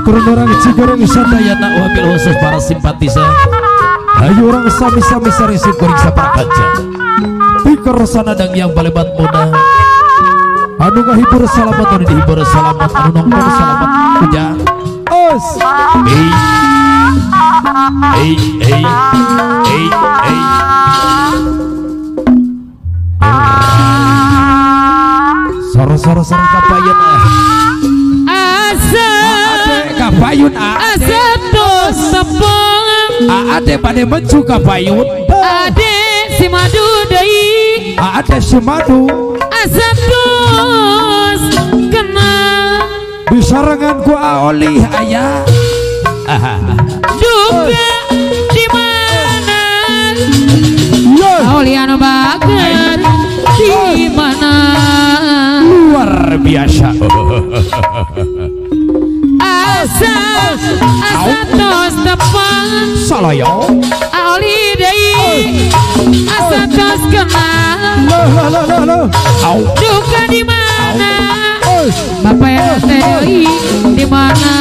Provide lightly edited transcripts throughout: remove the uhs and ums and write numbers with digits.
Aturun orang Cigoreng Sadayana wabil khusus para simpatisan. Ayo orang sami-sami sarisi goreng sapara kaca. Pikir sanadang yang balebat muda. Anu ngahibur salamat anu dihibur salamat anu nongkrong salamat kuja. Os. Soro kapayun kapayun asa tos sepeng ade pada mencu kapayun ade si madu deui ade si madu asa tos kenal disarangan ku aoli aya duka di mana aoli anu bager di mana luar biasa asa tos tepang saloyo aoli deui asa tos kenal duka di mana bapak RT deui di mana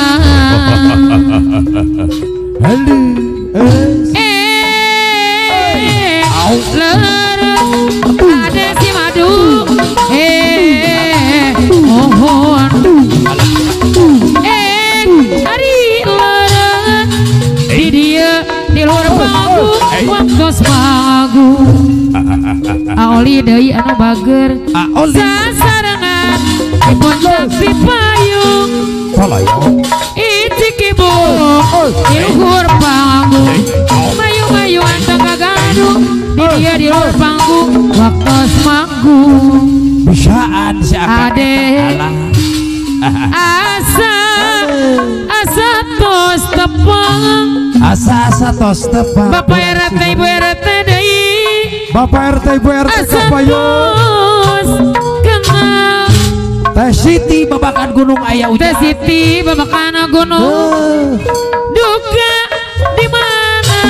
ada si madu mohon hari leren di dia di luar panggung waktu panggung aoli deui anu bager sasarangan di puncak si payung icik ibu di luar panggung mayu-mayu antang gagadung di dia di luar panggung waktu manggung bisaan si ade asa tos tepang asa tos tepang bapak RT ibu RT deui bapak RT ibu RT kapayun tos kenal Teh Siti babakan gunung aya Teh Siti babakan gunung duka di mana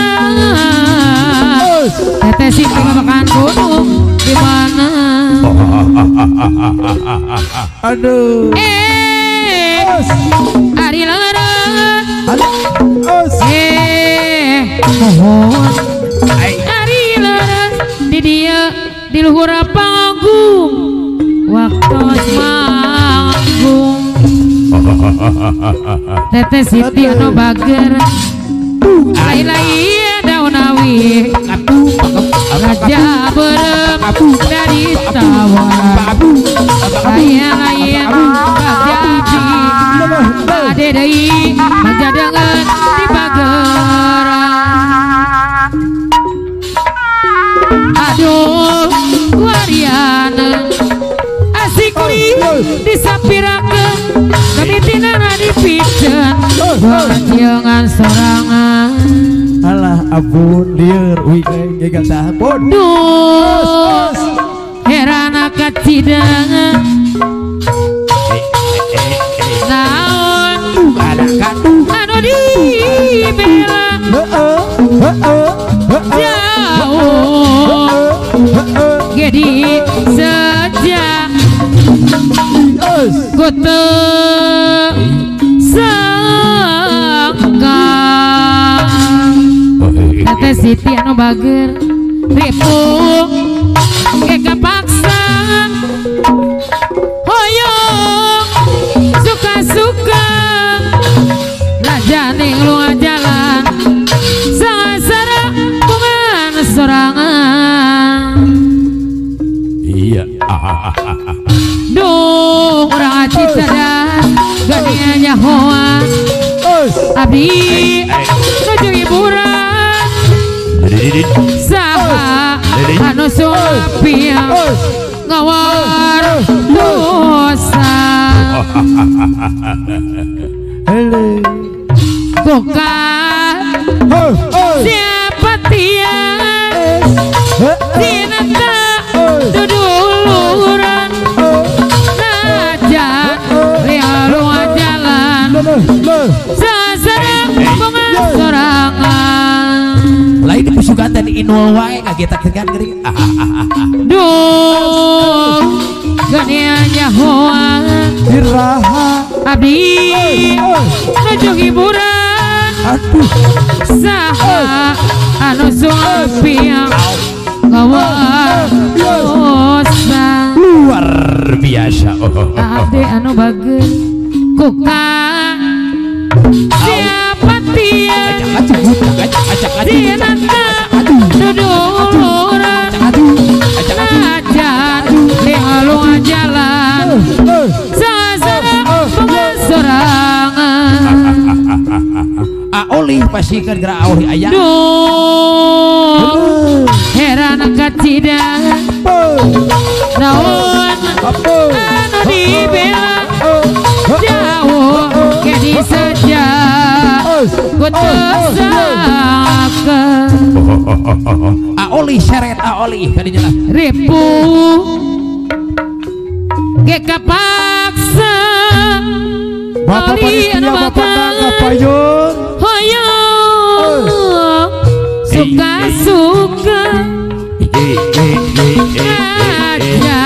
Teh Siti babakan gunung di mana aduh ari lara mohon ari lara di dia di luhur panggung waktu manggung Teh Siti anu bager lain-lain daun awi raja berem dari tawar lain-lain bajaji ade deui majadangan di pageran aduh wariana asik li disapirakeun kamitinana dipikeun jangan sorangan alah abun lieur wigeng gegata abun duh herana kacidangan naon anu dibela jauh gedi sejak gote sangka Teh Siti anu bager ripung kekapaksa hoyong suka-suka rajane luar jalan sangasara bungan sorangan iya duh urang aci sadar gadinya hoa abdi nuju hiburan saha anu supiang ngawar dosa bukan siapa tiang tinata duduluran najan lialuan jalan sasarang bunga sorangan lain di pusugatan inul wae ngagetak-getak geuning duh gadianya hoa diraha abdi nuju aju hiburan saha anu suapiang kawan dosa luar biasa. ade anu bageus kuka siapa dia dinata duduran ajan lihalungan jalan sasana pengasorangan Oli pasikan gerak oli ayah heran kacidangan naon anu dibela jauh kedi saja kutesakan oli seret oli kadinya lah ribu kekapaksa Bapak panitia Bapak ngapayun hoyong suka-suka aja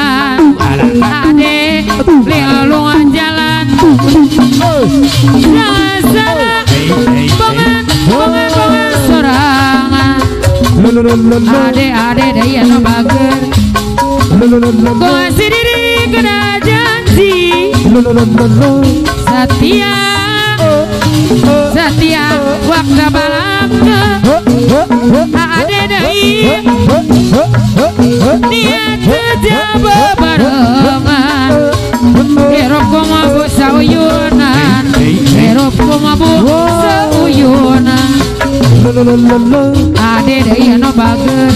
ade lihalungan jalan rasana bongan sorangan ade daya no bager kuasi diri kena janji Setia waktu balangke ade daya niat kerja bebarengan hirup kumabu sauyunan hirup kumabu sauyunan ade daya no bager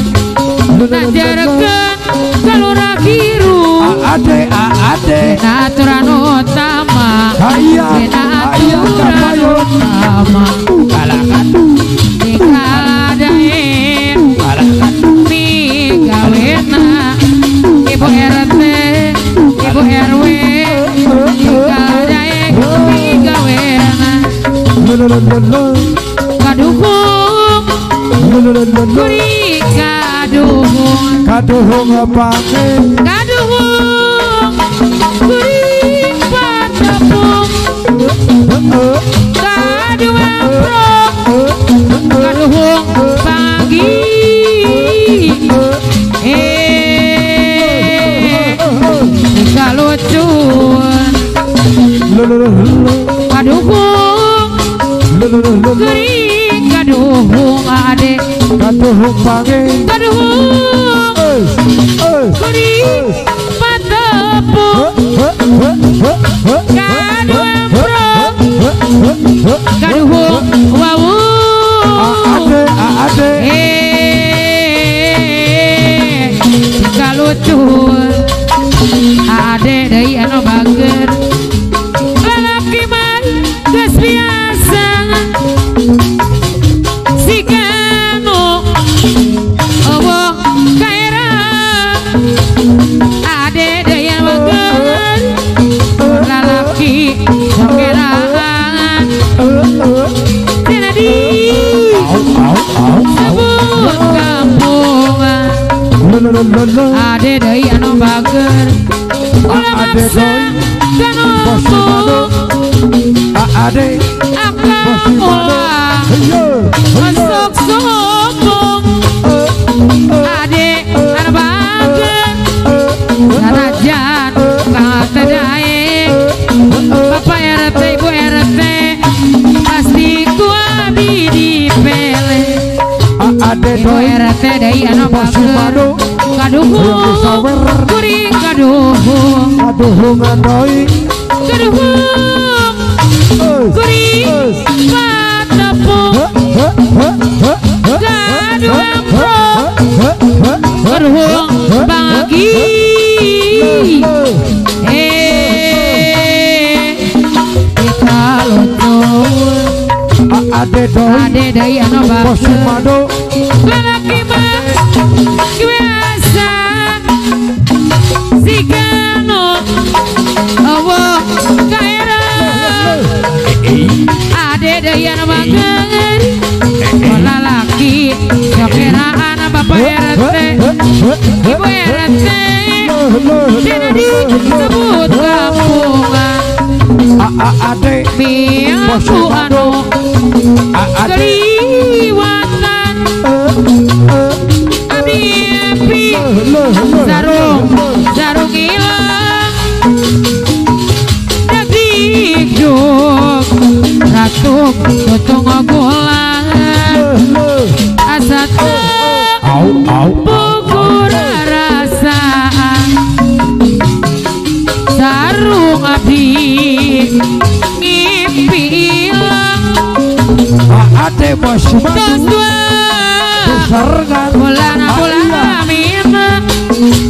najarkan kalura kiru ade aturan utama aturan utama dikadain nih gawena ibu RT ibu RW dikadain nih gawena kaduhung kuri kaduhung apa kaduhung kuri patapung kaduhung pagi kalucuan kaduhung kuri kaduhung ade kaduhung pagi kaduhung kuri patapung kaduhung wawu ade kalucuan ade deui anu bager lalaki mah geus biasa sikanu eueuh kaerang ade deui anu bager lalaki sokerangan tina di sebut kampungan ade deui anu bager ulah maksa kanu ade akang ulah masuk sombong ade anu bager sanajan kata daeng Bapak RT Ibu RT pasti ku abdi dipele Ibu RT deui anu bager kaduhung kuring kaduhung andoi kaduhung kuring patapung kaduhung pagi ade deui anu bager lalaki mah biasa sikanu eueuh kaerang ade deui anu bager lalaki sokeraan Bapak RT Ibu RT tina disebut kampungan ade biangku anu keliwatan abdi epi sarung ilang daging juk ratu potong golang asat bukur rasaan sarung abdi ngimpi ilang ade bos dos dua bulan amin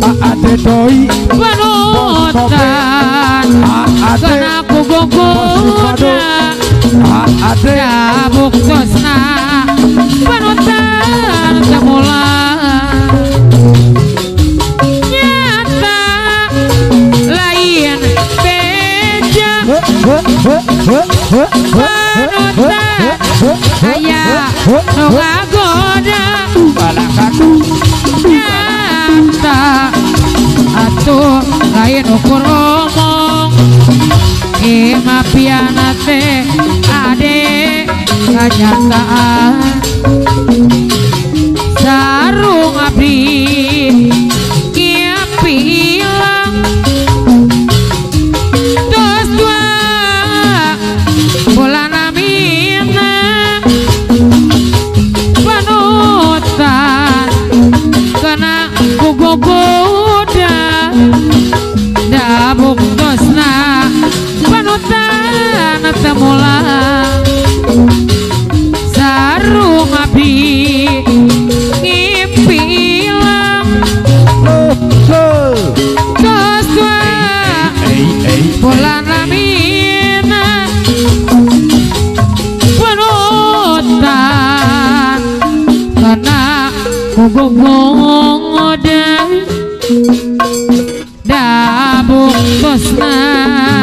ade doi panutan kena kugogoda ade cabuk tosna panutan temulan nyata lain beja panutan ayah ngagoda nyata atuh lain ukur omong mapiana teh ade kenyataan sarung abdi ngimpi ilang dos dua bulan amina panutan kena kugogoda dabuk dosna panutan temulang sarung abdi ngimpi ilang dos dua bulan amina panutan kena kugogoda dabuk bosna